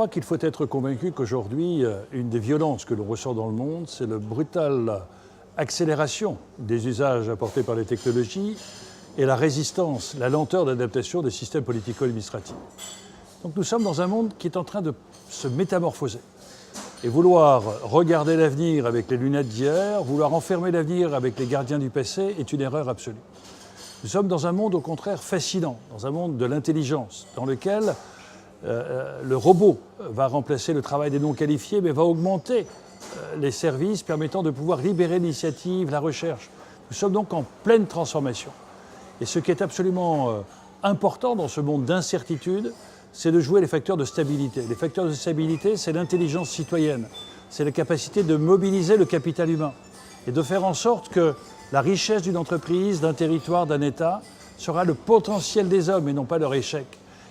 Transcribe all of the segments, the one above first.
crois qu'il faut être convaincu qu'aujourd'hui, une des violences que l'on ressent dans le monde, c'est la brutale accélération des usages apportés par les technologies et la résistance, la lenteur d'adaptation des systèmes politico-administratifs. Donc nous sommes dans un monde qui est en train de se métamorphoser. Et vouloir regarder l'avenir avec les lunettes d'hier, vouloir enfermer l'avenir avec les gardiens du passé est une erreur absolue. Nous sommes dans un monde au contraire fascinant, dans un monde de l'intelligence, dans lequel le robot va remplacer le travail des non qualifiés, mais va augmenter les services permettant de pouvoir libérer l'initiative, la recherche. Nous sommes donc en pleine transformation. Et ce qui est absolument important dans ce monde d'incertitude, c'est de jouer les facteurs de stabilité. Les facteurs de stabilité, c'est l'intelligence citoyenne, c'est la capacité de mobiliser le capital humain et de faire en sorte que la richesse d'une entreprise, d'un territoire, d'un État sera le potentiel des hommes et non pas leur échec.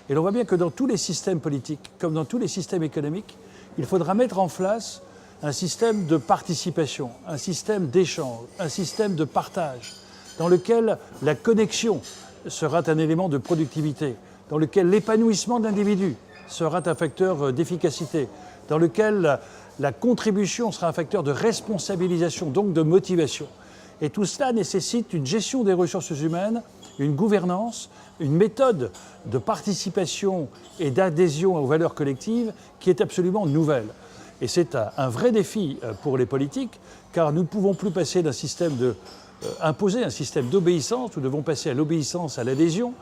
Et l'on voit bien que dans tous les systèmes politiques, comme dans tous les systèmes économiques, il faudra mettre en place un système de participation, un système d'échange, un système de partage, dans lequel la connexion sera un élément de productivité, dans lequel l'épanouissement de l'individu sera un facteur d'efficacité, dans lequel la contribution sera un facteur de responsabilisation, donc de motivation. Et tout cela nécessite une gestion des ressources humaines, une gouvernance, une méthode de participation et d'adhésion aux valeurs collectives qui est absolument nouvelle. Et c'est un vrai défi pour les politiques, car nous ne pouvons plus passer d'un système imposer un système d'obéissance, nous devons passer à l'obéissance, à l'adhésion.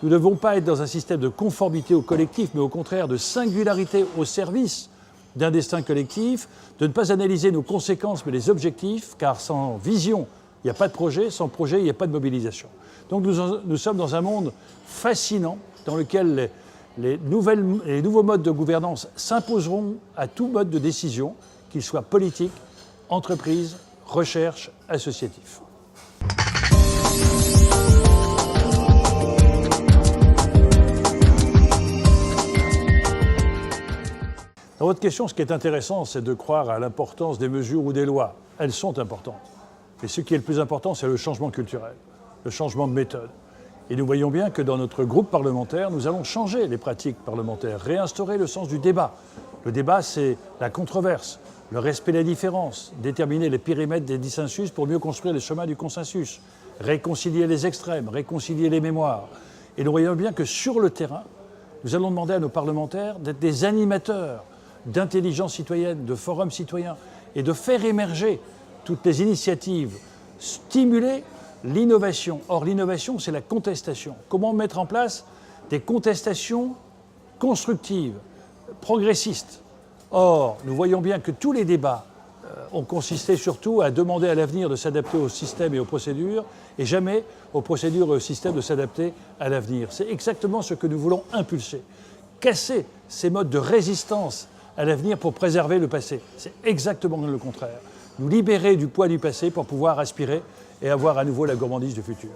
Nous ne devons pas être dans un système de conformité au collectif, mais au contraire de singularité au service d'un destin collectif, de ne pas analyser nos conséquences, mais les objectifs, car sans vision, il n'y a pas de projet, sans projet, il n'y a pas de mobilisation. Donc nous sommes dans un monde fascinant, dans lequel les nouveaux modes de gouvernance s'imposeront à tout mode de décision, qu'il soit politique, entreprise, recherche, associatif. Dans votre question, ce qui est intéressant, c'est de croire à l'importance des mesures ou des lois. Elles sont importantes. Mais ce qui est le plus important, c'est le changement culturel, le changement de méthode. Et nous voyons bien que dans notre groupe parlementaire, nous allons changer les pratiques parlementaires, réinstaurer le sens du débat. Le débat, c'est la controverse, le respect de la différence, déterminer les périmètres des dissensus pour mieux construire les chemins du consensus, réconcilier les extrêmes, réconcilier les mémoires. Et nous voyons bien que sur le terrain, nous allons demander à nos parlementaires d'être des animateurs d'intelligence citoyenne, de forums citoyens, et de faire émerger toutes les initiatives, stimuler l'innovation. Or, l'innovation, c'est la contestation. Comment mettre en place des contestations constructives, progressistes? Or, nous voyons bien que tous les débats ont consisté surtout à demander à l'avenir de s'adapter au système et aux procédures, et jamais aux procédures et au système de s'adapter à l'avenir. C'est exactement ce que nous voulons impulser. Casser ces modes de résistance à l'avenir pour préserver le passé. C'est exactement le contraire. Nous libérer du poids du passé pour pouvoir aspirer et avoir à nouveau la gourmandise du futur.